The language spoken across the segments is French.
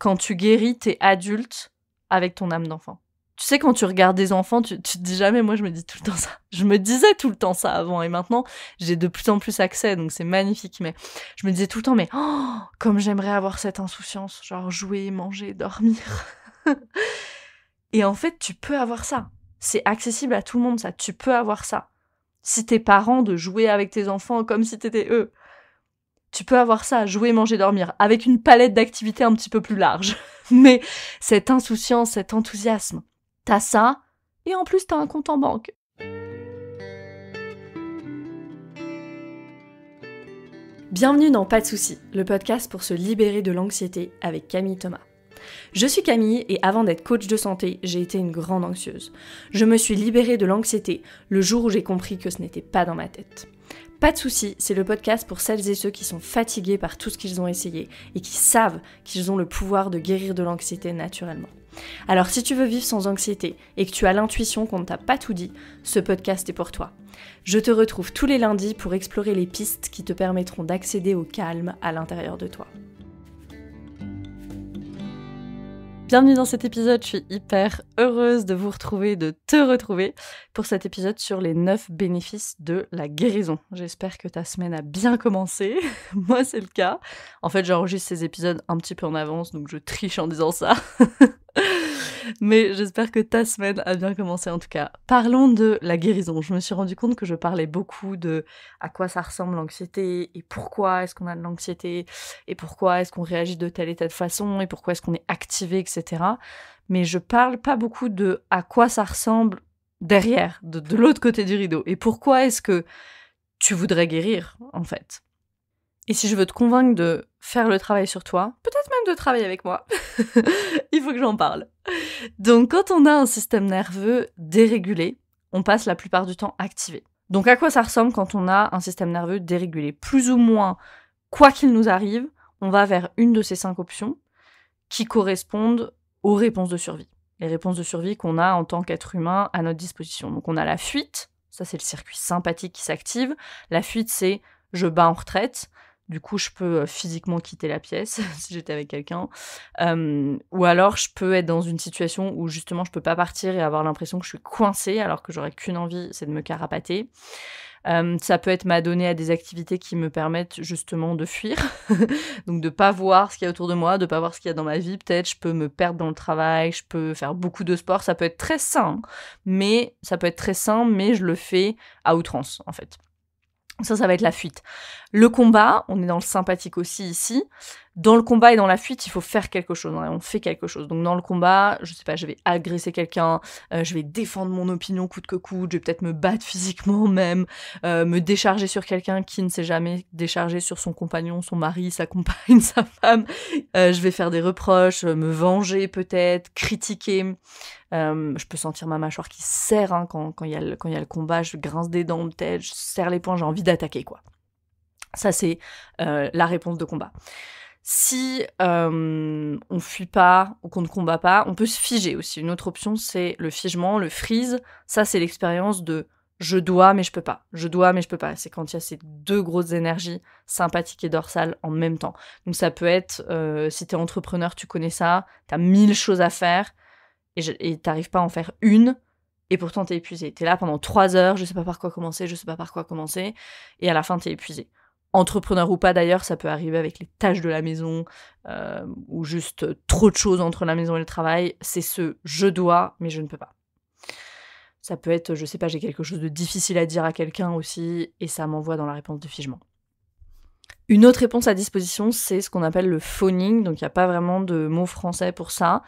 quand tu guéris, t'es adulte avec ton âme d'enfant. Tu sais, quand tu regardes des enfants, tu te dis jamais, moi je me dis tout le temps ça. Je me disais tout le temps ça avant, et maintenant j'ai de plus en plus accès, donc c'est magnifique, mais je me disais tout le temps, mais comme j'aimerais avoir cette insouciance, genre jouer, manger, dormir. Et en fait, tu peux avoir ça. C'est accessible à tout le monde, ça. Tu peux avoir ça. Si t'es parent, de jouer avec tes enfants comme si t'étais eux. Tu peux avoir ça, jouer, manger, dormir, avec une palette d'activités un petit peu plus large. Mais cette insouciance, cet enthousiasme, t'as ça, et en plus t'as un compte en banque. Bienvenue dans Pas de soucis, le podcast pour se libérer de l'anxiété avec Camille Thomas. Je suis Camille et avant d'être coach de santé, j'ai été une grande anxieuse. Je me suis libérée de l'anxiété le jour où j'ai compris que ce n'était pas dans ma tête. Pas de soucis, c'est le podcast pour celles et ceux qui sont fatigués par tout ce qu'ils ont essayé et qui savent qu'ils ont le pouvoir de guérir de l'anxiété naturellement. Alors si tu veux vivre sans anxiété et que tu as l'intuition qu'on ne t'a pas tout dit, ce podcast est pour toi. Je te retrouve tous les lundis pour explorer les pistes qui te permettront d'accéder au calme à l'intérieur de toi. Bienvenue dans cet épisode, je suis hyper heureuse de vous retrouver, de te retrouver pour cet épisode sur les 9 bénéfices de la guérison. J'espère que ta semaine a bien commencé, moi c'est le cas. En fait j'enregistre ces épisodes un petit peu en avance, donc je triche en disant ça. Mais j'espère que ta semaine a bien commencé en tout cas. Parlons de la guérison. Je me suis rendu compte que je parlais beaucoup de à quoi ça ressemble l'anxiété et pourquoi est-ce qu'on a de l'anxiété et pourquoi est-ce qu'on réagit de telle et telle façon et pourquoi est-ce qu'on est activé, etc. Mais je parle pas beaucoup de à quoi ça ressemble derrière, de l'autre côté du rideau. Et pourquoi est-ce que tu voudrais guérir, en fait. Et si je veux te convaincre de faire le travail sur toi, peut-être même de travailler avec moi, il faut que j'en parle. Donc quand on a un système nerveux dérégulé, on passe la plupart du temps activé. Donc à quoi ça ressemble quand on a un système nerveux dérégulé ? Plus ou moins, quoi qu'il nous arrive, on va vers une de ces 5 options qui correspondent aux réponses de survie. Les réponses de survie qu'on a en tant qu'être humain à notre disposition. Donc on a la fuite, ça c'est le circuit sympathique qui s'active. La fuite c'est je bats en retraite. Du coup, je peux physiquement quitter la pièce si j'étais avec quelqu'un. Ou alors, je peux être dans une situation où justement, je peux pas partir et avoir l'impression que je suis coincée alors que j'aurais qu'une envie, c'est de me carapater. Ça peut être m'adonner à des activités qui me permettent justement de fuir. Donc, de pas voir ce qu'il y a autour de moi, de pas voir ce qu'il y a dans ma vie. Peut-être, je peux me perdre dans le travail, je peux faire beaucoup de sport. Ça peut être très sain, mais je le fais à outrance, en fait. Ça va être la fuite. Le combat, on est dans le sympathique aussi ici. Dans le combat et dans la fuite, il faut faire quelque chose. On fait quelque chose. Donc dans le combat, je sais pas, je vais agresser quelqu'un, je vais défendre mon opinion coûte que coûte, je vais peut-être me battre physiquement même, me décharger sur quelqu'un qui ne s'est jamais déchargé sur son compagnon, son mari, sa compagne, sa femme. Je vais faire des reproches, me venger peut-être, critiquer. Je peux sentir ma mâchoire qui serre quand il y a le combat, je grince des dents peut-être, je serre les poings, j'ai envie d'attaquer quoi. Ça c'est la réponse de combat. Si on fuit pas ou qu'on ne combat pas, on peut se figer aussi. Une autre option c'est le figement, le freeze. Ça c'est l'expérience de je dois mais je peux pas. Je dois mais je peux pas. C'est quand il y a ces 2 grosses énergies, sympathique et dorsale, en même temps. Donc ça peut être, si t'es entrepreneur, tu connais ça, t'as 1000 choses à faire. Et t'arrives pas à en faire une, et pourtant t'es épuisé. T'es là pendant 3 heures, je sais pas par quoi commencer, et à la fin t'es épuisé. Entrepreneur ou pas d'ailleurs, ça peut arriver avec les tâches de la maison, ou juste trop de choses entre la maison et le travail, c'est ce « je dois, mais je ne peux pas ». Ça peut être, je sais pas, j'ai quelque chose de difficile à dire à quelqu'un aussi, et ça m'envoie dans la réponse de figement. Une autre réponse à disposition, c'est ce qu'on appelle le phoning, donc il n'y a pas vraiment de mot français pour ça.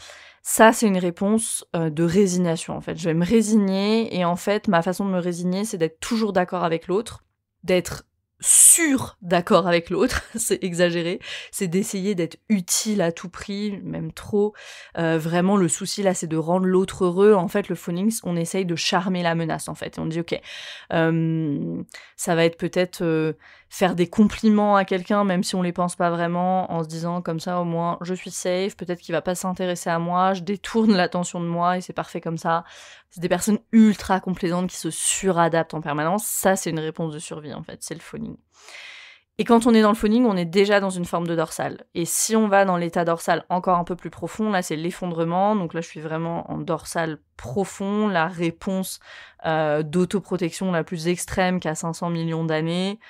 Ça, c'est une réponse de résignation, en fait. Je vais me résigner, et en fait, ma façon de me résigner, c'est d'être toujours d'accord avec l'autre, d'être d'accord avec l'autre, c'est exagéré, c'est d'essayer d'être utile à tout prix, même trop. Vraiment, le souci, là, c'est de rendre l'autre heureux. En fait, le phoning, on essaye de charmer la menace, en fait. Et on dit, ok, ça va être peut-être faire des compliments à quelqu'un, même si on les pense pas vraiment, en se disant, comme ça, au moins, je suis safe, peut-être qu'il va pas s'intéresser à moi, je détourne l'attention de moi, et c'est parfait comme ça. C'est des personnes ultra complaisantes qui se suradaptent en permanence. Ça, c'est une réponse de survie, en fait, c'est le phoning. Et quand on est dans le phoning, on est déjà dans une forme de dorsale. Et si on va dans l'état dorsal encore un peu plus profond, là c'est l'effondrement, donc là je suis vraiment en dorsal profond, la réponse d'autoprotection la plus extrême qu'à 500 millions d'années.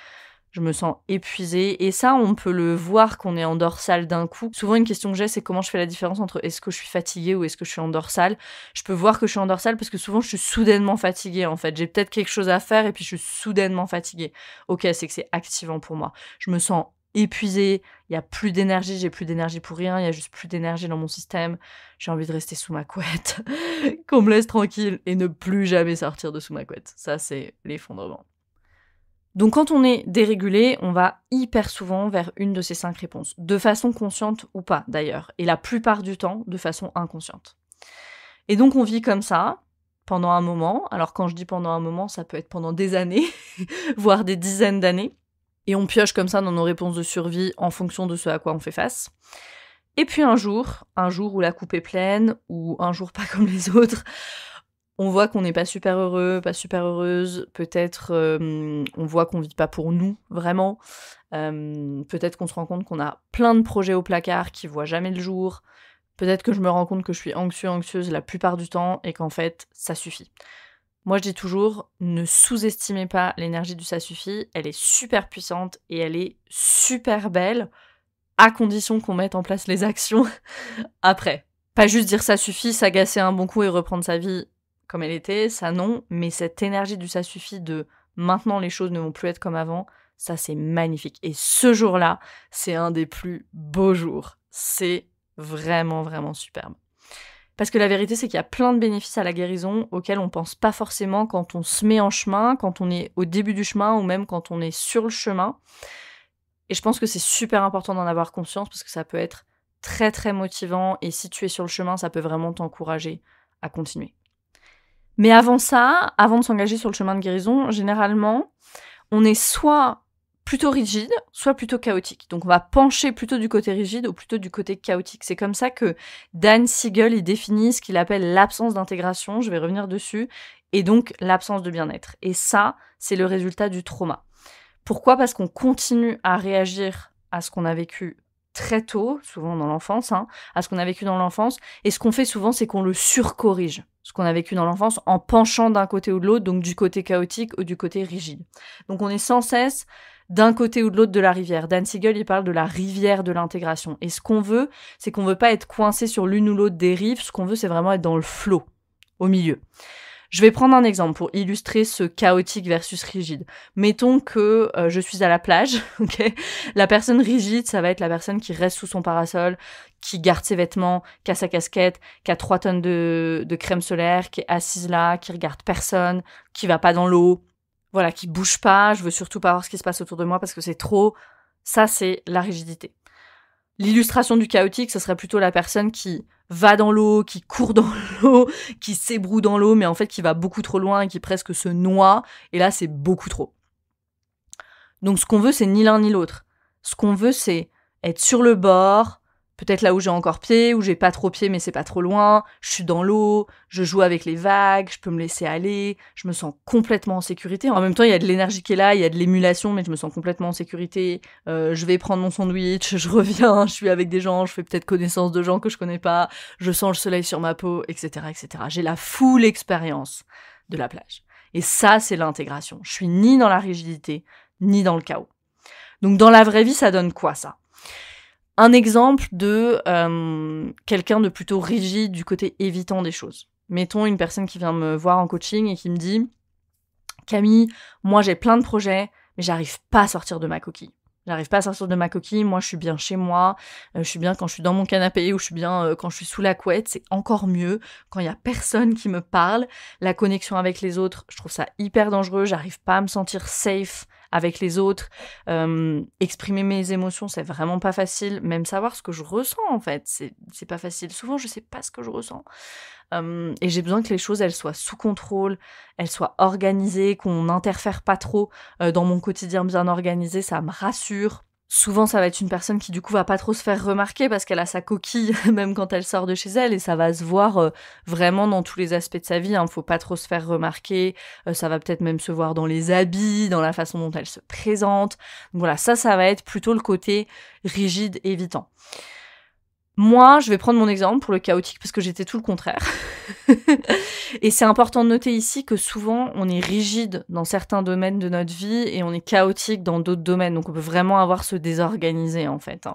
Je me sens épuisée. Et ça, on peut le voir qu'on est en dorsale d'un coup. Souvent, une question que j'ai, c'est comment je fais la différence entre est-ce que je suis fatiguée ou est-ce que je suis en dorsale. Je peux voir que je suis en dorsale parce que souvent, je suis soudainement fatiguée, en fait. J'ai peut-être quelque chose à faire et puis je suis soudainement fatiguée. Ok, c'est que c'est activant pour moi. Je me sens épuisée, il n'y a plus d'énergie, j'ai plus d'énergie pour rien, il y a juste plus d'énergie dans mon système. J'ai envie de rester sous ma couette, qu'on me laisse tranquille et ne plus jamais sortir de sous ma couette. Ça, c'est l'effondrement. Donc quand on est dérégulé, on va hyper souvent vers une de ces 5 réponses, de façon consciente ou pas d'ailleurs, et la plupart du temps de façon inconsciente. Et donc on vit comme ça pendant un moment, alors quand je dis pendant un moment, ça peut être pendant des années, voire des dizaines d'années, et on pioche comme ça dans nos réponses de survie en fonction de ce à quoi on fait face. Et puis un jour où la coupe est pleine, ou un jour pas comme les autres, on voit qu'on n'est pas super heureux, pas super heureuse, peut-être on voit qu'on vit pas pour nous, vraiment. Peut-être qu'on se rend compte qu'on a plein de projets au placard qui voient jamais le jour. Peut-être que je me rends compte que je suis anxieuse la plupart du temps et qu'en fait, ça suffit. Moi, je dis toujours, ne sous-estimez pas l'énergie du ça suffit. Elle est super puissante et elle est super belle, à condition qu'on mette en place les actions après. Pas juste dire ça suffit, s'agacer un bon coup et reprendre sa vie comme elle était, ça non, mais cette énergie du ça suffit de maintenant les choses ne vont plus être comme avant, ça c'est magnifique. Et ce jour-là, c'est un des plus beaux jours. C'est vraiment, vraiment superbe. Parce que la vérité, c'est qu'il y a plein de bénéfices à la guérison auxquels on pense pas forcément quand on se met en chemin, quand on est au début du chemin ou même quand on est sur le chemin. Et je pense que c'est super important d'en avoir conscience parce que ça peut être très, très motivant et si tu es sur le chemin, ça peut vraiment t'encourager à continuer. Mais avant ça, avant de s'engager sur le chemin de guérison, généralement, on est soit plutôt rigide, soit plutôt chaotique. Donc on va pencher plutôt du côté rigide ou plutôt du côté chaotique. C'est comme ça que Dan Siegel, il définit ce qu'il appelle l'absence d'intégration, je vais revenir dessus, et donc l'absence de bien-être. Et ça, c'est le résultat du trauma. Pourquoi ? Parce qu'on continue à réagir à ce qu'on a vécu très tôt, souvent dans l'enfance, à ce qu'on a vécu dans l'enfance, et ce qu'on fait souvent, c'est qu'on le surcorrige, ce qu'on a vécu dans l'enfance, en penchant d'un côté ou de l'autre, donc du côté chaotique ou du côté rigide. Donc on est sans cesse d'un côté ou de l'autre de la rivière. Dan Siegel, il parle de la rivière de l'intégration. Et ce qu'on veut, c'est qu'on veut pas être coincé sur l'une ou l'autre des rives, ce qu'on veut, c'est vraiment être dans le flot, au milieu. Je vais prendre un exemple pour illustrer ce chaotique versus rigide. Mettons que je suis à la plage, ok ? La personne rigide, ça va être la personne qui reste sous son parasol, qui garde ses vêtements, qui a sa casquette, qui a 3 tonnes de crème solaire, qui est assise là, qui regarde personne, qui va pas dans l'eau, voilà, qui bouge pas, je veux surtout pas voir ce qui se passe autour de moi parce que c'est trop. Ça, c'est la rigidité. L'illustration du chaotique, ce serait plutôt la personne qui va dans l'eau, qui court dans l'eau, qui s'ébroue dans l'eau, mais en fait qui va beaucoup trop loin et qui presque se noie, et là c'est beaucoup trop. Donc ce qu'on veut, c'est ni l'un ni l'autre. Ce qu'on veut, c'est être sur le bord, peut-être là où j'ai encore pied, où j'ai pas trop pied mais c'est pas trop loin, je suis dans l'eau, je joue avec les vagues, je peux me laisser aller, je me sens complètement en sécurité. En même temps, il y a de l'énergie qui est là, il y a de l'émulation, mais je me sens complètement en sécurité. Je vais prendre mon sandwich, je reviens, je suis avec des gens, je fais peut-être connaissance de gens que je connais pas, je sens le soleil sur ma peau, etc., etc. J'ai la full expérience de la plage. Et ça, c'est l'intégration. Je suis ni dans la rigidité, ni dans le chaos. Donc dans la vraie vie, ça donne quoi, ça ? Un exemple de quelqu'un de plutôt rigide du côté évitant des choses. Mettons une personne qui vient me voir en coaching et qui me dit « Camille, moi j'ai plein de projets, mais j'arrive pas à sortir de ma coquille. J'arrive pas à sortir de ma coquille, moi je suis bien chez moi, je suis bien quand je suis dans mon canapé ou je suis bien quand je suis sous la couette, c'est encore mieux quand il y a personne qui me parle. La connexion avec les autres, je trouve ça hyper dangereux, j'arrive pas à me sentir safe avec les autres. Exprimer mes émotions, c'est vraiment pas facile. Même savoir ce que je ressens, en fait, c'est pas facile. Souvent, je sais pas ce que je ressens. Et j'ai besoin que les choses, elles soient sous contrôle, elles soient organisées, qu'on n'interfère pas trop dans mon quotidien bien organisé, ça me rassure. Souvent, ça va être une personne qui, du coup, va pas trop se faire remarquer parce qu'elle a sa coquille, même quand elle sort de chez elle, et ça va se voir vraiment dans tous les aspects de sa vie. Faut pas trop se faire remarquer. Ça va peut-être même se voir dans les habits, dans la façon dont elle se présente. Donc voilà, ça va être plutôt le côté rigide, évitant. Moi, je vais prendre mon exemple pour le chaotique parce que j'étais tout le contraire. Et c'est important de noter ici que souvent, on est rigide dans certains domaines de notre vie et on est chaotique dans d'autres domaines. Donc, on peut vraiment avoir se désorganiser, en fait.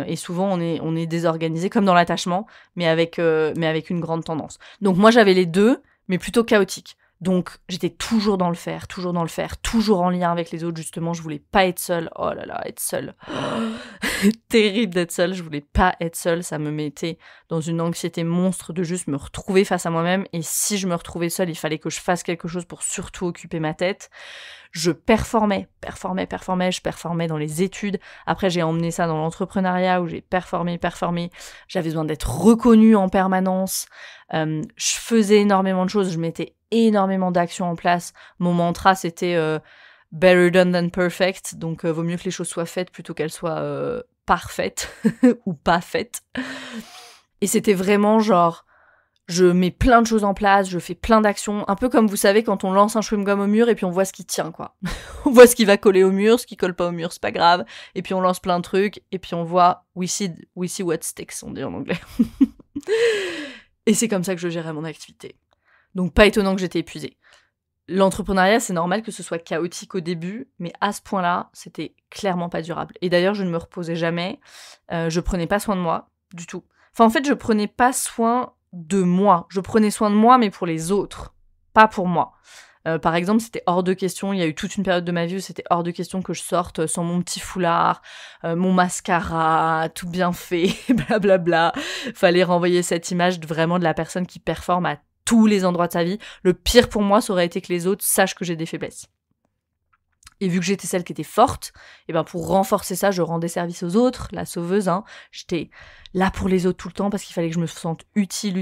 Et souvent, on est désorganisé, comme dans l'attachement, mais avec une grande tendance. Donc, moi, j'avais les deux, mais plutôt chaotique. Donc, j'étais toujours dans le faire, toujours en lien avec les autres, justement. Je voulais pas être seule. Oh là là, être seule. Terrible d'être seule. Je voulais pas être seule. Ça me mettait dans une anxiété monstre de juste me retrouver face à moi-même. Et si je me retrouvais seule, il fallait que je fasse quelque chose pour surtout occuper ma tête. Je performais. Je performais dans les études. Après, j'ai emmené ça dans l'entrepreneuriat où j'ai performé. J'avais besoin d'être reconnue en permanence. Je faisais énormément de choses. Je mettais énormément d'actions en place. Mon mantra, c'était better done than perfect. Donc, vaut mieux que les choses soient faites plutôt qu'elles soient parfaites ou pas faites. Et c'était vraiment genre, je mets plein de choses en place, je fais plein d'actions, un peu comme vous savez quand on lance un chewing-gum au mur et puis on voit ce qui tient, quoi. On voit ce qui va coller au mur, ce qui colle pas au mur, c'est pas grave. Et puis on lance plein de trucs et puis on voit we see what sticks, on dit en anglais. Et c'est comme ça que je gérais mon activité. Donc pas étonnant que j'étais épuisée. L'entrepreneuriat, c'est normal que ce soit chaotique au début, mais à ce point-là, c'était clairement pas durable. Et d'ailleurs, je ne me reposais jamais, je prenais pas soin de moi, du tout. Enfin, en fait, je prenais pas soin de moi. Je prenais soin de moi, mais pour les autres, pas pour moi. Par exemple, c'était hors de question, il y a eu toute une période de ma vie où c'était hors de question que je sorte sans mon petit foulard, mon mascara, tout bien fait, blablabla. Fallait renvoyer cette image vraiment de la personne qui performe à tous les endroits de sa vie. Le pire pour moi, ça aurait été que les autres sachent que j'ai des faiblesses. Et vu que j'étais celle qui était forte, et ben pour renforcer ça, je rendais service aux autres, la sauveuse, J'étais là pour les autres tout le temps parce qu'il fallait que je me sente utile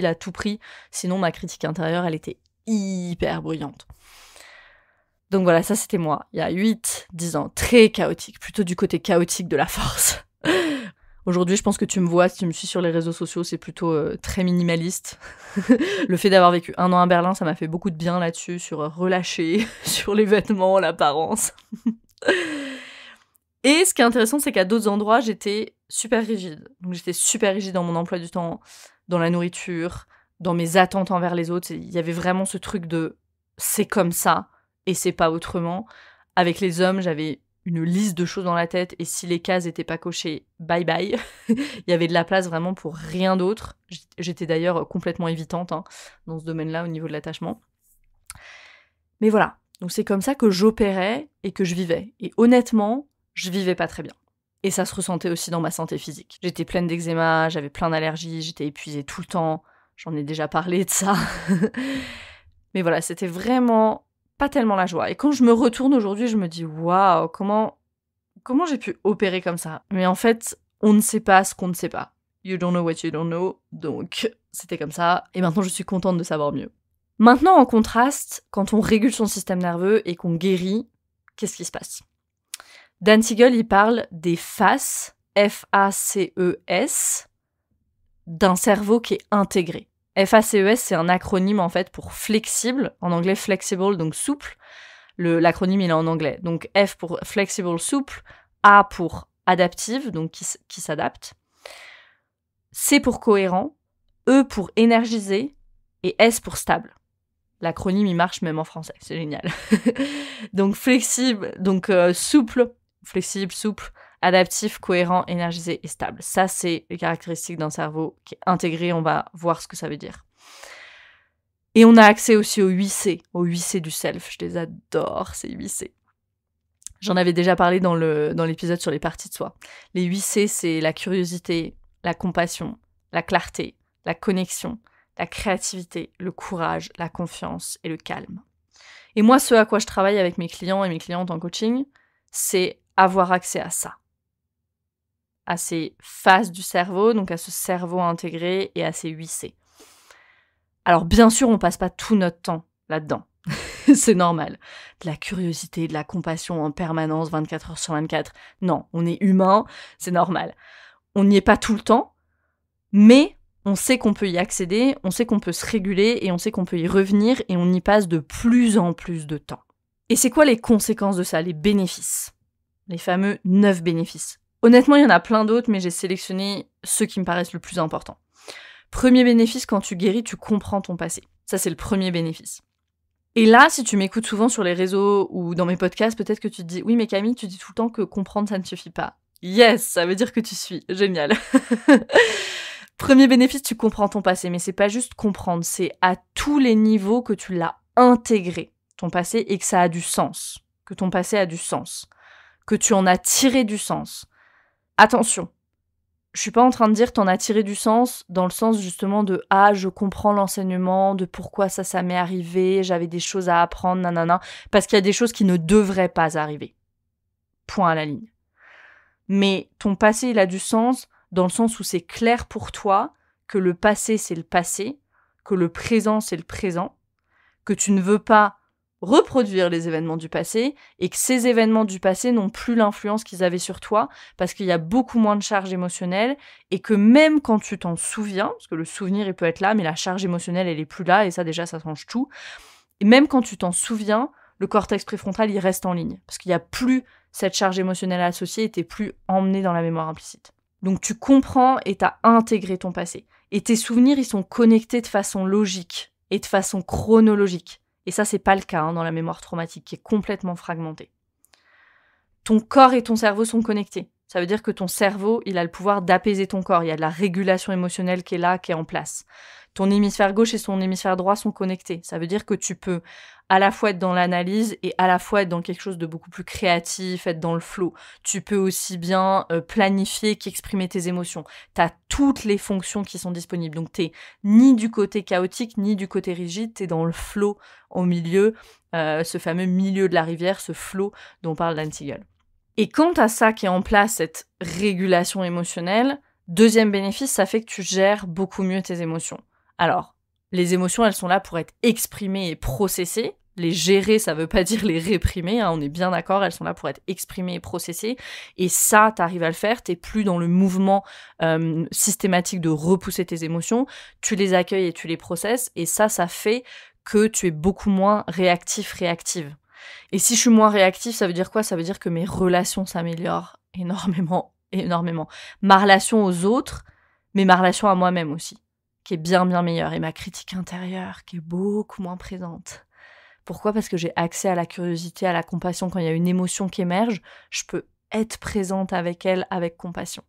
à tout prix. Sinon, ma critique intérieure, elle était hyper bruyante. Donc voilà, ça c'était moi, il y a 8-10 ans, très chaotique, plutôt du côté chaotique de la force. Aujourd'hui, je pense que tu me vois, si tu me suis sur les réseaux sociaux, c'est plutôt très minimaliste. Le fait d'avoir vécu 1 an à Berlin, ça m'a fait beaucoup de bien là-dessus, sur relâcher, sur les vêtements, l'apparence. Et ce qui est intéressant, c'est qu'à d'autres endroits, j'étais super rigide. Donc j'étais super rigide dans mon emploi du temps, dans la nourriture, dans mes attentes envers les autres. Il y avait vraiment ce truc de c'est comme ça et c'est pas autrement. Avec les hommes, j'avais une liste de choses dans la tête et si les cases étaient pas cochées, bye bye. Il y avait de la place vraiment pour rien d'autre. J'étais d'ailleurs complètement évitante dans ce domaine-là au niveau de l'attachement. Mais voilà, donc c'est comme ça que j'opérais et que je vivais. Et honnêtement, je vivais pas très bien. Et ça se ressentait aussi dans ma santé physique. J'étais pleine d'eczéma, j'avais plein d'allergies, j'étais épuisée tout le temps. J'en ai déjà parlé de ça. Mais voilà, c'était vraiment pas tellement la joie. Et quand je me retourne aujourd'hui, je me dis waouh, comment j'ai pu opérer comme ça? Mais en fait, on ne sait pas ce qu'on ne sait pas. You don't know what you don't know. Donc, c'était comme ça. Et maintenant, je suis contente de savoir mieux. Maintenant, en contraste, quand on régule son système nerveux et qu'on guérit, qu'est-ce qui se passe? Dan Siegel, il parle des FACES, F-A-C-E-S, d'un cerveau qui est intégré. FACES, c'est un acronyme en fait pour flexible, en anglais flexible, donc souple. L'acronyme il est en anglais. Donc F pour flexible, souple, A pour adaptive, donc qui s'adapte, C pour cohérent, E pour énergisé et S pour stable. L'acronyme il marche même en français, c'est génial. Donc flexible, donc souple, flexible, souple, adaptif, cohérent, énergisé et stable. Ça, c'est les caractéristiques d'un cerveau qui est intégré. On va voir ce que ça veut dire. Et on a accès aussi aux 8C du self. Je les adore, ces 8C. J'en avais déjà parlé dans l'épisode sur les parties de soi. Les 8C, c'est la curiosité, la compassion, la clarté, la connexion, la créativité, le courage, la confiance et le calme. Et moi, ce à quoi je travaille avec mes clients et mes clientes en coaching, c'est avoir accès à ça. À ces phases du cerveau, donc à ce cerveau intégré et à ces 8C. Alors bien sûr, on passe pas tout notre temps là-dedans. C'est normal. De la curiosité, de la compassion en permanence, 24 heures sur 24. Non, on est humain, c'est normal. On n'y est pas tout le temps, mais on sait qu'on peut y accéder, on sait qu'on peut se réguler et on sait qu'on peut y revenir et on y passe de plus en plus de temps. Et c'est quoi les conséquences de ça, les bénéfices? Les fameux 9 bénéfices. Honnêtement, il y en a plein d'autres, mais j'ai sélectionné ceux qui me paraissent le plus importants. Premier bénéfice, quand tu guéris, tu comprends ton passé. Ça, c'est le premier bénéfice. Et là, si tu m'écoutes souvent sur les réseaux ou dans mes podcasts, peut-être que tu te dis « Oui, mais Camille, tu dis tout le temps que comprendre, ça ne suffit pas. » Yes, ça veut dire que tu suis. Génial. Premier bénéfice, tu comprends ton passé. Mais c'est pas juste comprendre, c'est à tous les niveaux que tu l'as intégré, ton passé, et que ça a du sens. Que ton passé a du sens. Que tu en as tiré du sens. Attention, je suis pas en train de dire t'en as tiré du sens dans le sens justement de « Ah, je comprends l'enseignement, de pourquoi ça m'est arrivé, j'avais des choses à apprendre, nanana », parce qu'il y a des choses qui ne devraient pas arriver. Point à la ligne. Mais ton passé, il a du sens dans le sens où c'est clair pour toi que le passé, c'est le passé, que le présent, c'est le présent, que tu ne veux pas reproduire les événements du passé et que ces événements du passé n'ont plus l'influence qu'ils avaient sur toi parce qu'il y a beaucoup moins de charge émotionnelle et que même quand tu t'en souviens, parce que le souvenir il peut être là mais la charge émotionnelle elle est plus là et ça déjà ça change tout, et même quand tu t'en souviens, le cortex préfrontal il reste en ligne parce qu'il n'y a plus cette charge émotionnelle associée et t'es plus emmené dans la mémoire implicite. Donc tu comprends et t'as intégré ton passé et tes souvenirs ils sont connectés de façon logique et de façon chronologique. Et ça, c'est pas le cas dans la mémoire traumatique, qui est complètement fragmentée. Ton corps et ton cerveau sont connectés. Ça veut dire que ton cerveau, il a le pouvoir d'apaiser ton corps. Il y a de la régulation émotionnelle qui est là, qui est en place. Ton hémisphère gauche et ton hémisphère droit sont connectés. Ça veut dire que tu peux à la fois être dans l'analyse et à la fois être dans quelque chose de beaucoup plus créatif, être dans le flow. Tu peux aussi bien planifier qu'exprimer tes émotions. Tu as toutes les fonctions qui sont disponibles. Donc t'es ni du côté chaotique, ni du côté rigide, t'es dans le flow au milieu, ce fameux milieu de la rivière, ce flow dont parle Dan Siegel. Et quand t'as ça qui est en place, cette régulation émotionnelle, deuxième bénéfice, ça fait que tu gères beaucoup mieux tes émotions. Alors, les émotions, elles sont là pour être exprimées et processées. Les gérer, ça veut pas dire les réprimer, on est bien d'accord, elles sont là pour être exprimées et processées. Et ça, t'arrives à le faire, t'es plus dans le mouvement systématique de repousser tes émotions, tu les accueilles et tu les processes, et ça fait que tu es beaucoup moins réactive. Et si je suis moins réactif, ça veut dire quoi? Ça veut dire que mes relations s'améliorent énormément. Ma relation aux autres, mais ma relation à moi-même aussi, qui est bien meilleure. Et ma critique intérieure, qui est beaucoup moins présente. Pourquoi? Parce que j'ai accès à la curiosité, à la compassion. Quand il y a une émotion qui émerge, je peux être présente avec elle, avec compassion.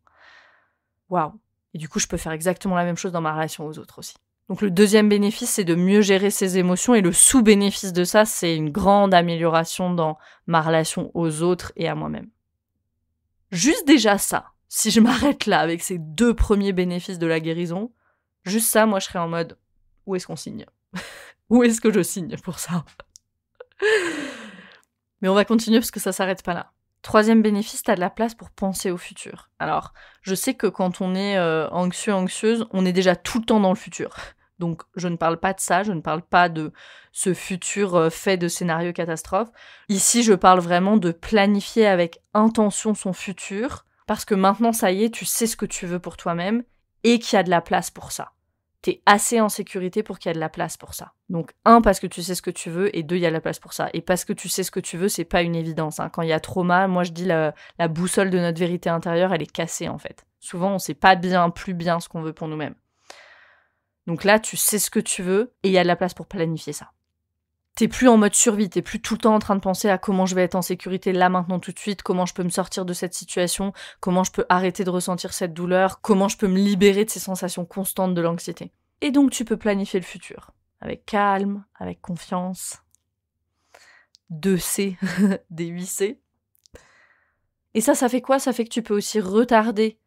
Waouh! Et du coup, je peux faire exactement la même chose dans ma relation aux autres aussi. Donc le deuxième bénéfice, c'est de mieux gérer ses émotions, et le sous-bénéfice de ça, c'est une grande amélioration dans ma relation aux autres et à moi-même. Juste déjà ça, si je m'arrête là avec ces 2 premiers bénéfices de la guérison, juste ça, moi je serais en mode, où est-ce qu'on signe? Où est-ce que je signe pour ça? Mais on va continuer parce que ça s'arrête pas là. Troisième bénéfice, t'as de la place pour penser au futur. Alors, je sais que quand on est anxieuse, on est déjà tout le temps dans le futur. Donc, je ne parle pas de ça, je ne parle pas de ce futur fait de scénarios catastrophes. Ici, je parle vraiment de planifier avec intention son futur, parce que maintenant, ça y est, tu sais ce que tu veux pour toi-même, et qu'il y a de la place pour ça. T'es assez en sécurité pour qu'il y ait de la place pour ça. Donc, 1, parce que tu sais ce que tu veux, et 2, il y a de la place pour ça. Et parce que tu sais ce que tu veux, c'est pas une évidence. Quand il y a trauma, moi je dis la boussole de notre vérité intérieure, elle est cassée en fait. Souvent, on sait pas plus bien ce qu'on veut pour nous-mêmes. Donc là, tu sais ce que tu veux, et il y a de la place pour planifier ça. T'es plus en mode survie, t'es plus tout le temps en train de penser à comment je vais être en sécurité là, maintenant, tout de suite, comment je peux me sortir de cette situation, comment je peux arrêter de ressentir cette douleur, comment je peux me libérer de ces sensations constantes de l'anxiété. Et donc, tu peux planifier le futur. Avec calme, avec confiance. 2C, des 8C. Et ça fait quoi? Ça fait que tu peux aussi retarder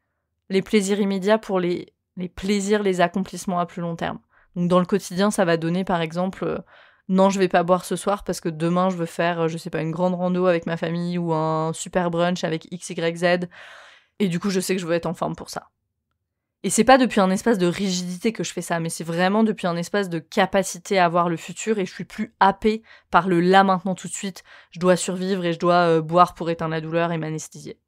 les plaisirs immédiats pour les plaisirs, les accomplissements à plus long terme. Donc dans le quotidien, ça va donner par exemple, non, je vais pas boire ce soir parce que demain je veux faire, je sais pas, une grande rando avec ma famille ou un super brunch avec XYZ. Et du coup, je sais que je veux être en forme pour ça. Et c'est pas depuis un espace de rigidité que je fais ça, mais c'est vraiment depuis un espace de capacité à voir le futur et je suis plus happée par le là, maintenant, tout de suite. Je dois survivre et je dois boire pour éteindre la douleur et m'anesthésier.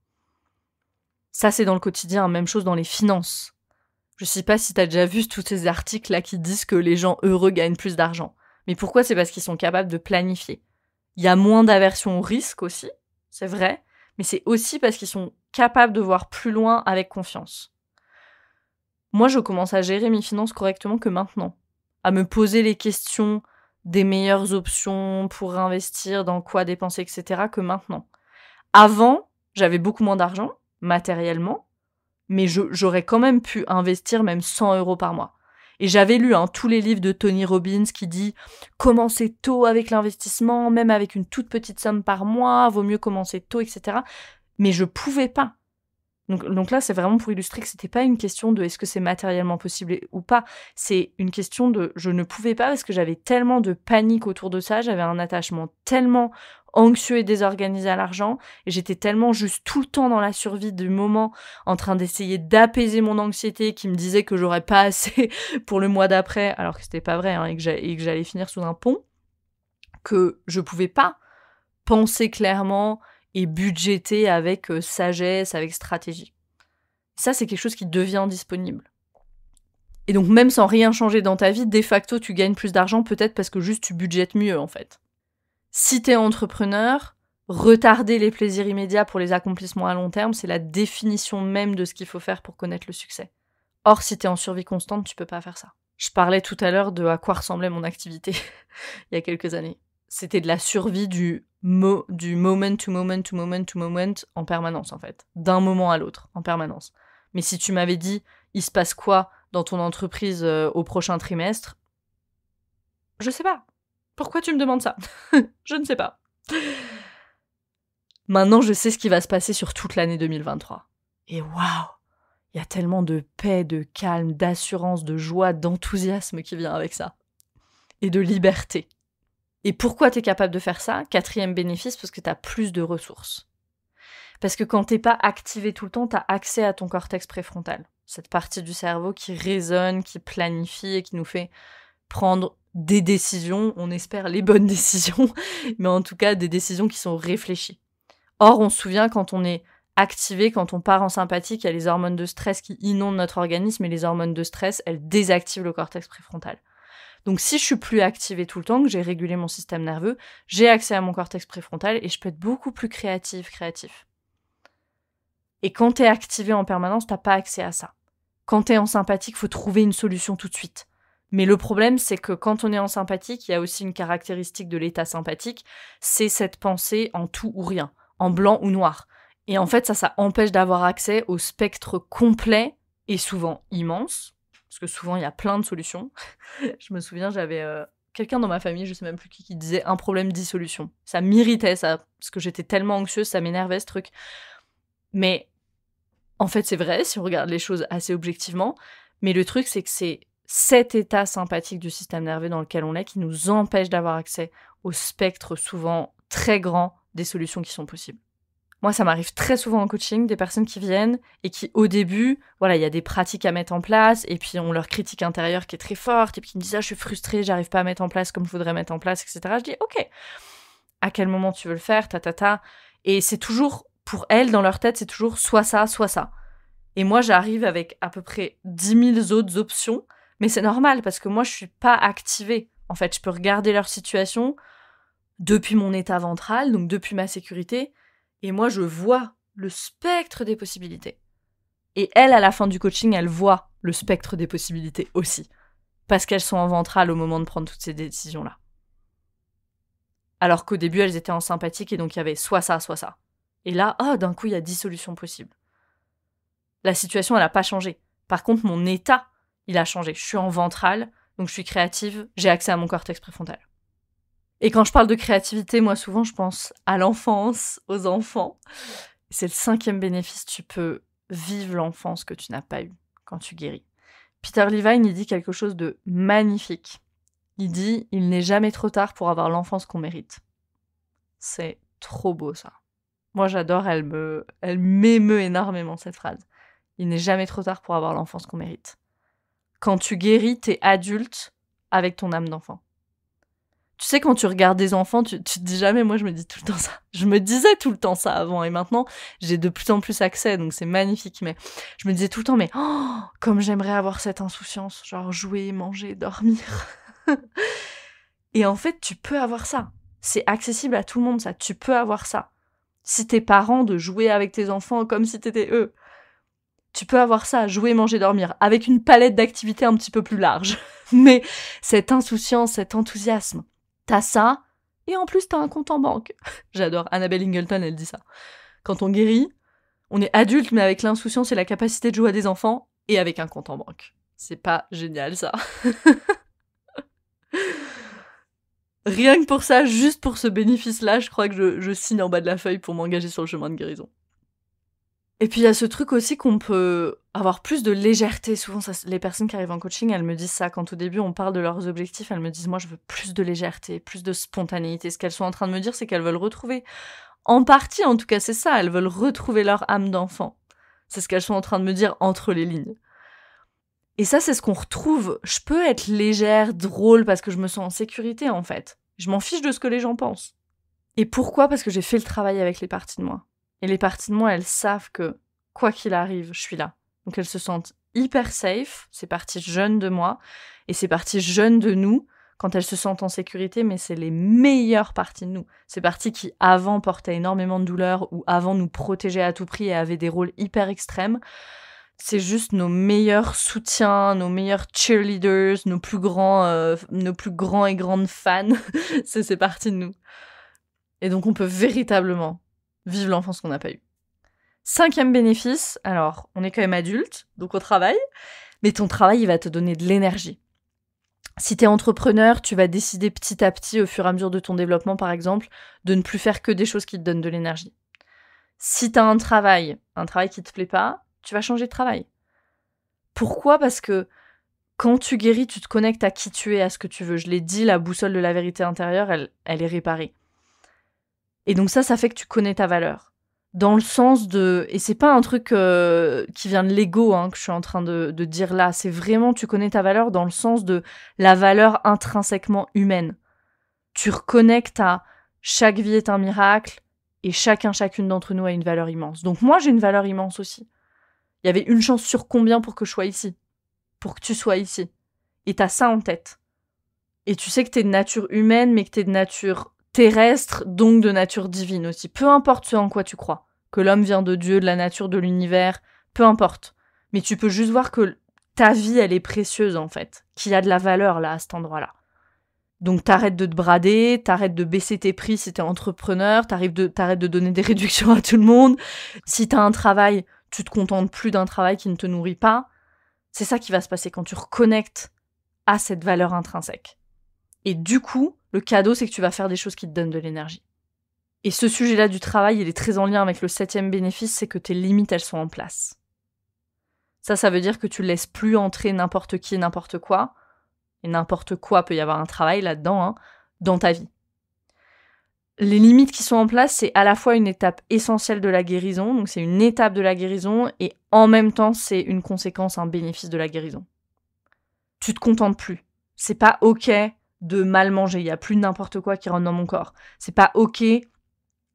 Ça, c'est dans le quotidien, même chose dans les finances. Je sais pas si t'as déjà vu tous ces articles-là qui disent que les gens heureux gagnent plus d'argent. Mais pourquoi ? C'est parce qu'ils sont capables de planifier. Il y a moins d'aversion au risque aussi, c'est vrai, mais c'est aussi parce qu'ils sont capables de voir plus loin avec confiance. Moi, je commence à gérer mes finances correctement que maintenant. À me poser les questions des meilleures options pour investir, dans quoi dépenser, etc. que maintenant. Avant, j'avais beaucoup moins d'argent, matériellement, mais j'aurais quand même pu investir même 100 € par mois. Et j'avais lu tous les livres de Tony Robbins qui dit « Commencez tôt avec l'investissement, même avec une toute petite somme par mois, vaut mieux commencer tôt, etc. » Mais je pouvais pas. Donc là, c'est vraiment pour illustrer que c'était pas une question de est-ce que c'est matériellement possible ou pas. C'est une question de je ne pouvais pas parce que j'avais tellement de panique autour de ça, j'avais un attachement tellement anxieux et désorganisé à l'argent, et j'étais tellement juste tout le temps dans la survie du moment, en train d'essayer d'apaiser mon anxiété qui me disait que j'aurais pas assez pour le mois d'après, alors que c'était pas vrai, et que j'allais finir sous un pont, que je pouvais pas penser clairement et budgéter avec sagesse, avec stratégie. Ça, c'est quelque chose qui devient disponible. Et donc, même sans rien changer dans ta vie, de facto, tu gagnes plus d'argent, peut-être parce que juste tu budgètes mieux, en fait. Si t'es entrepreneur, retarder les plaisirs immédiats pour les accomplissements à long terme, c'est la définition même de ce qu'il faut faire pour connaître le succès. Or, si t'es en survie constante, tu peux pas faire ça. Je parlais tout à l'heure de à quoi ressemblait mon activité il y a quelques années. C'était de la survie du moment to moment to moment to moment en permanence, en fait. D'un moment à l'autre, en permanence. Mais si tu m'avais dit, il se passe quoi dans ton entreprise au prochain trimestre, je sais pas. Pourquoi tu me demandes ça ? Je ne sais pas. Maintenant, je sais ce qui va se passer sur toute l'année 2023. Et waouh, il y a tellement de paix, de calme, d'assurance, de joie, d'enthousiasme qui vient avec ça. Et de liberté. Et pourquoi t'es capable de faire ça ? 4e bénéfice, parce que t'as plus de ressources. Parce que quand t'es pas activé tout le temps, t'as accès à ton cortex préfrontal. Cette partie du cerveau qui résonne, qui planifie et qui nous fait prendre des décisions, on espère les bonnes décisions, mais en tout cas des décisions qui sont réfléchies. Or, on se souvient quand on est activé, quand on part en sympathique, il y a les hormones de stress qui inondent notre organisme et les hormones de stress, elles désactivent le cortex préfrontal. Donc si je suis plus activée tout le temps, que j'ai régulé mon système nerveux, j'ai accès à mon cortex préfrontal et je peux être beaucoup plus créatif. Et quand t'es activé en permanence, t'as pas accès à ça. Quand t'es en sympathique, faut trouver une solution tout de suite. Mais le problème, c'est que quand on est en sympathique, il y a aussi une caractéristique de l'état sympathique, c'est cette pensée en tout ou rien, en blanc ou noir. Et en fait, ça empêche d'avoir accès au spectre complet et souvent immense, parce que souvent, il y a plein de solutions. Je me souviens, j'avais quelqu'un dans ma famille, je sais même plus qui disait un problème 10 solutions. Ça m'irritait, ça, parce que j'étais tellement anxieuse, ça m'énervait, ce truc. Mais en fait, c'est vrai, si on regarde les choses assez objectivement, mais le truc, c'est que c'est cet état sympathique du système nerveux dans lequel on est qui nous empêche d'avoir accès au spectre souvent très grand des solutions qui sont possibles. Moi, ça m'arrive très souvent en coaching, des personnes qui viennent et qui, au début, voilà, il y a des pratiques à mettre en place et puis on leur critique intérieure qui est très forte et puis qui me disent « Ah, je suis frustrée, j'arrive pas à mettre en place comme je voudrais mettre en place, etc. » Je dis « Ok, à quel moment tu veux le faire, Et c'est toujours, pour elles, dans leur tête, c'est toujours soit ça, soit ça. Et moi, j'arrive avec à peu près 10 000 autres options, mais c'est normal parce que moi, je suis pas activée. En fait, je peux regarder leur situation depuis mon état ventral, donc depuis ma sécurité, et moi, je vois le spectre des possibilités. Et elles, à la fin du coaching, elles voient le spectre des possibilités aussi, parce qu'elles sont en ventral au moment de prendre toutes ces décisions-là. Alors qu'au début, elles étaient en sympathique, et donc il y avait soit ça, soit ça. Et là, d'un coup, il y a 10 solutions possibles. La situation, elle n'a pas changé. Par contre, mon état, il a changé. Je suis en ventral, donc je suis créative, j'ai accès à mon cortex préfrontal. Et quand je parle de créativité, moi, souvent, je pense à l'enfance, aux enfants. C'est le 5e bénéfice, tu peux vivre l'enfance que tu n'as pas eue quand tu guéris. Peter Levine, il dit quelque chose de magnifique. Il dit « Il n'est jamais trop tard pour avoir l'enfance qu'on mérite ». C'est trop beau, ça. Moi, j'adore, elle m'émeut énormément, cette phrase. Il n'est jamais trop tard pour avoir l'enfance qu'on mérite. Quand tu guéris, t'es adulte avec ton âme d'enfant. Tu sais, quand tu regardes des enfants, tu te dis jamais, moi je me dis tout le temps ça. Je me disais tout le temps ça avant, et maintenant j'ai de plus en plus accès, donc c'est magnifique, mais je me disais tout le temps, mais comme j'aimerais avoir cette insouciance, genre jouer, manger, dormir. Et en fait, tu peux avoir ça. C'est accessible à tout le monde, ça. Tu peux avoir ça. Si t'es parent, de jouer avec tes enfants comme si t'étais eux. Tu peux avoir ça, jouer, manger, dormir, avec une palette d'activités un petit peu plus large. Mais cette insouciance, cet enthousiasme, t'as ça, et en plus t'as un compte en banque. J'adore, Annabelle Ingleton, elle dit ça. Quand on guérit, on est adulte, mais avec l'insouciance et la capacité de jouer à des enfants, et avec un compte en banque. C'est pas génial, ça. Rien que pour ça, juste pour ce bénéfice-là, je crois que je signe en bas de la feuille pour m'engager sur le chemin de guérison. Et puis il y a ce truc aussi qu'on peut avoir plus de légèreté. Souvent, les personnes qui arrivent en coaching, elles me disent ça. Quand au début, on parle de leurs objectifs, elles me disent « Moi, je veux plus de légèreté, plus de spontanéité. » Ce qu'elles sont en train de me dire, c'est qu'elles veulent retrouver. En partie, en tout cas, c'est ça. Elles veulent retrouver leur âme d'enfant. C'est ce qu'elles sont en train de me dire entre les lignes. Et ça, c'est ce qu'on retrouve. Je peux être légère, drôle, parce que je me sens en sécurité, en fait. Je m'en fiche de ce que les gens pensent. Et pourquoi ? Parce que j'ai fait le travail avec les parties de moi. Et les parties de moi, elles savent que, quoi qu'il arrive, je suis là. Donc elles se sentent hyper safe, ces parties jeunes de moi, et ces parties jeunes de nous, quand elles se sentent en sécurité, mais c'est les meilleures parties de nous. Ces parties qui, avant, portaient énormément de douleur, ou avant nous protégeaient à tout prix et avaient des rôles hyper extrêmes, c'est juste nos meilleurs soutiens, nos meilleurs cheerleaders, nos plus grands et grandes fans. C'est ces parties de nous. Et donc on peut véritablement vivre l'enfance qu'on n'a pas eue. 5e bénéfice, alors on est quand même adulte, donc on travaille, mais ton travail il va te donner de l'énergie. Si t'es entrepreneur, tu vas décider petit à petit, au fur et à mesure de ton développement par exemple, de ne plus faire que des choses qui te donnent de l'énergie. Si t'as un travail qui te plaît pas, tu vas changer de travail. Pourquoi ? Parce que quand tu guéris, tu te connectes à qui tu es, à ce que tu veux. Je l'ai dit, la boussole de la vérité intérieure, elle est réparée. Et donc ça fait que tu connais ta valeur. Dans le sens de... Et c'est pas un truc qui vient de l'ego que je suis en train de dire là. C'est vraiment, tu connais ta valeur dans le sens de la valeur intrinsèquement humaine. Tu reconnectes à chaque vie est un miracle et chacune d'entre nous a une valeur immense. Donc moi, j'ai une valeur immense aussi. Il y avait une chance sur combien pour que je sois ici ? Pour que tu sois ici. Et t'as ça en tête. Et tu sais que t'es de nature humaine, mais que t'es de nature terrestre, donc de nature divine aussi. Peu importe ce en quoi tu crois. Que l'homme vient de Dieu, de la nature, de l'univers, peu importe. Mais tu peux juste voir que ta vie, elle est précieuse en fait. Qu'il y a de la valeur là, à cet endroit-là. Donc t'arrêtes de te brader, t'arrêtes de baisser tes prix si t'es entrepreneur, t'arrêtes de donner des réductions à tout le monde. Si t'as un travail, tu te contentes plus d'un travail qui ne te nourrit pas. C'est ça qui va se passer quand tu reconnectes à cette valeur intrinsèque. Et du coup, le cadeau, c'est que tu vas faire des choses qui te donnent de l'énergie. Et ce sujet-là du travail, il est très en lien avec le 7e bénéfice, c'est que tes limites, elles sont en place. Ça veut dire que tu ne laisses plus entrer n'importe qui et n'importe quoi, et n'importe quoi peut y avoir un travail là-dedans, dans ta vie. Les limites qui sont en place, c'est à la fois une étape essentielle de la guérison, donc c'est une étape de la guérison, et en même temps, c'est une conséquence, un bénéfice de la guérison. Tu te contentes plus. C'est pas ok de mal manger, il y a plus n'importe quoi qui rentre dans mon corps. C'est pas ok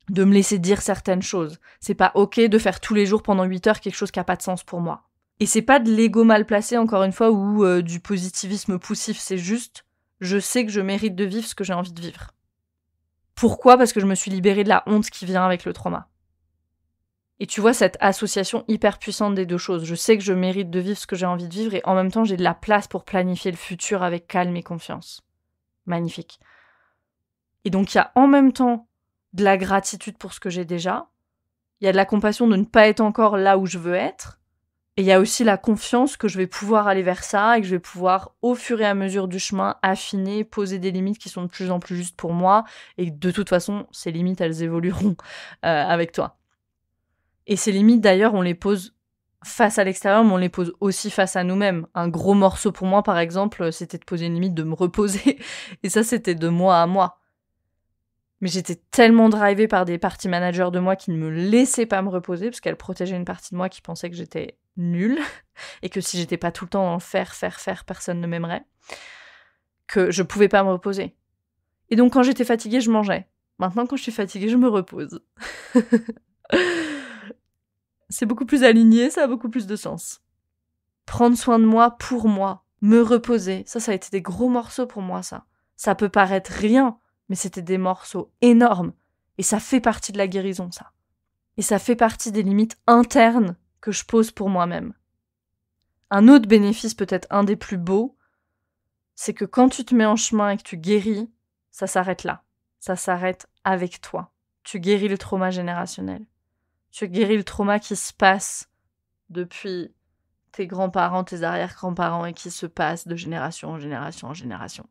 de me laisser dire certaines choses. C'est pas ok de faire tous les jours pendant 8 heures quelque chose qui a pas de sens pour moi. Et c'est pas de l'ego mal placé, encore une fois, ou du positivisme poussif, c'est juste, je sais que je mérite de vivre ce que j'ai envie de vivre. Pourquoi ? Parce que je me suis libérée de la honte qui vient avec le trauma. Et tu vois cette association hyper puissante des deux choses. Je sais que je mérite de vivre ce que j'ai envie de vivre et en même temps, j'ai de la place pour planifier le futur avec calme et confiance. Magnifique. Et donc, il y a en même temps de la gratitude pour ce que j'ai déjà. Il y a de la compassion de ne pas être encore là où je veux être. Et il y a aussi la confiance que je vais pouvoir aller vers ça et que je vais pouvoir, au fur et à mesure du chemin, affiner, poser des limites qui sont de plus en plus justes pour moi. Et de toute façon, ces limites, elles évolueront avec toi. Et ces limites, d'ailleurs, on les pose face à l'extérieur, mais on les pose aussi face à nous-mêmes. Un gros morceau pour moi, par exemple, c'était de poser une limite de me reposer. Et ça, c'était de moi à moi. Mais j'étais tellement drivée par des parties managers de moi qui ne me laissaient pas me reposer, parce qu'elles protégeaient une partie de moi qui pensait que j'étais nulle, et que si j'étais pas tout le temps en faire, personne ne m'aimerait, que je pouvais pas me reposer. Et donc quand j'étais fatiguée, je mangeais. Maintenant, quand je suis fatiguée, je me repose. C'est beaucoup plus aligné, ça a beaucoup plus de sens. Prendre soin de moi pour moi, me reposer, ça a été des gros morceaux pour moi, ça. Ça peut paraître rien, mais c'était des morceaux énormes. Et ça fait partie de la guérison, ça. Et ça fait partie des limites internes que je pose pour moi-même. Un autre bénéfice, peut-être un des plus beaux, c'est que quand tu te mets en chemin et que tu guéris, ça s'arrête là. Ça s'arrête avec toi. Tu guéris le trauma générationnel. Tu guéris le trauma qui se passe depuis tes grands-parents, tes arrière-grands-parents et qui se passe de génération en génération en génération.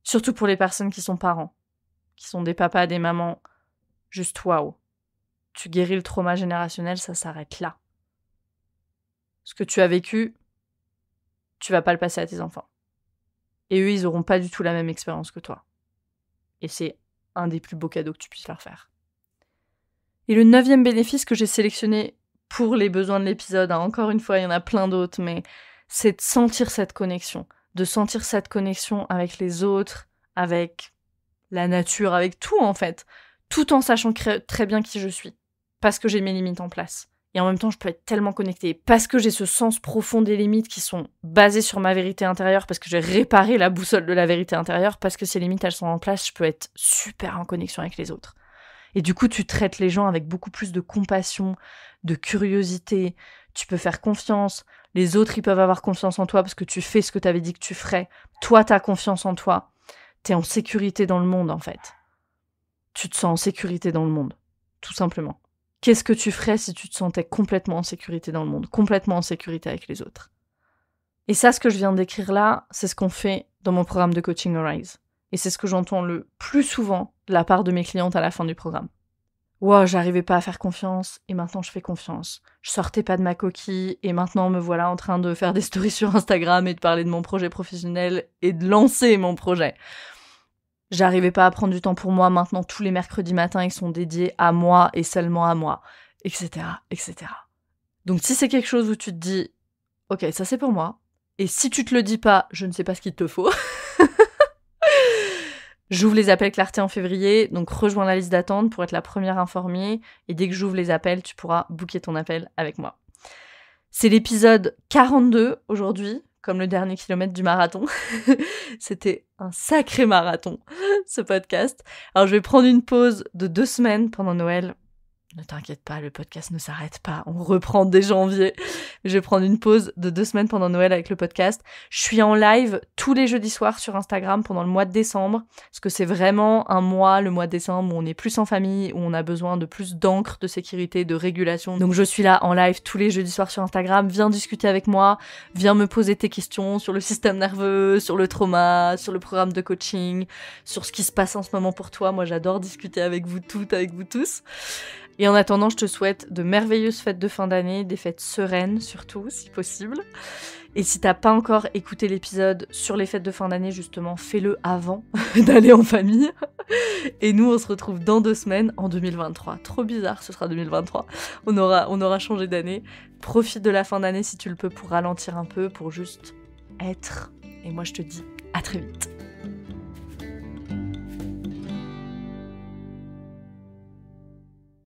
Surtout pour les personnes qui sont parents, qui sont des papas, des mamans, juste waouh. Tu guéris le trauma générationnel, ça s'arrête là. Ce que tu as vécu, tu vas pas le passer à tes enfants. Et eux, ils auront pas du tout la même expérience que toi. Et c'est un des plus beaux cadeaux que tu puisses leur faire. Et le 9e bénéfice que j'ai sélectionné pour les besoins de l'épisode, encore une fois, il y en a plein d'autres, mais c'est de sentir cette connexion. De sentir cette connexion avec les autres, avec la nature, avec tout en fait. Tout en sachant très bien qui je suis. Parce que j'ai mes limites en place. Et en même temps, je peux être tellement connectée. Parce que j'ai ce sens profond des limites qui sont basées sur ma vérité intérieure, parce que j'ai réparé la boussole de la vérité intérieure, parce que ces limites, elles sont en place, je peux être super en connexion avec les autres. Et du coup, tu traites les gens avec beaucoup plus de compassion, de curiosité. Tu peux faire confiance. Les autres, ils peuvent avoir confiance en toi parce que tu fais ce que tu avais dit que tu ferais. Toi, t'as confiance en toi. T'es en sécurité dans le monde, en fait. Tu te sens en sécurité dans le monde, tout simplement. Qu'est-ce que tu ferais si tu te sentais complètement en sécurité dans le monde, complètement en sécurité avec les autres? Et ça, ce que je viens de décrire là, c'est ce qu'on fait dans mon programme de coaching Arise. Et c'est ce que j'entends le plus souvent de la part de mes clientes à la fin du programme. Wow, j'arrivais pas à faire confiance, et maintenant je fais confiance. Je sortais pas de ma coquille, et maintenant me voilà en train de faire des stories sur Instagram et de parler de mon projet professionnel et de lancer mon projet. J'arrivais pas à prendre du temps pour moi, maintenant tous les mercredis matins ils sont dédiés à moi et seulement à moi, etc., etc. Donc si c'est quelque chose où tu te dis, ok, ça c'est pour moi, et si tu te le dis pas, je ne sais pas ce qu'il te faut. J'ouvre les appels Clarté en février, donc rejoins la liste d'attente pour être la première informée, et dès que j'ouvre les appels, tu pourras booker ton appel avec moi. C'est l'épisode 42 aujourd'hui, comme le dernier kilomètre du marathon. C'était un sacré marathon, ce podcast. Alors je vais prendre une pause de 2 semaines pendant Noël. Ne t'inquiète pas, le podcast ne s'arrête pas, on reprend dès janvier. Je vais prendre une pause de 2 semaines pendant Noël avec le podcast. Je suis en live tous les jeudis soirs sur Instagram pendant le mois de décembre, parce que c'est vraiment un mois, le mois de décembre, où on est plus en famille, où on a besoin de plus d'encre, de sécurité, de régulation. Donc je suis là en live tous les jeudis soirs sur Instagram, viens discuter avec moi, viens me poser tes questions sur le système nerveux, sur le trauma, sur le programme de coaching, sur ce qui se passe en ce moment pour toi. Moi j'adore discuter avec vous toutes, avec vous tous. Et en attendant, je te souhaite de merveilleuses fêtes de fin d'année, des fêtes sereines surtout, si possible. Et si t'as pas encore écouté l'épisode sur les fêtes de fin d'année, justement, fais-le avant d'aller en famille. Et nous, on se retrouve dans 2 semaines, en 2023. Trop bizarre, ce sera 2023. On aura changé d'année. Profite de la fin d'année si tu le peux pour ralentir un peu, pour juste être. Et moi, je te dis à très vite.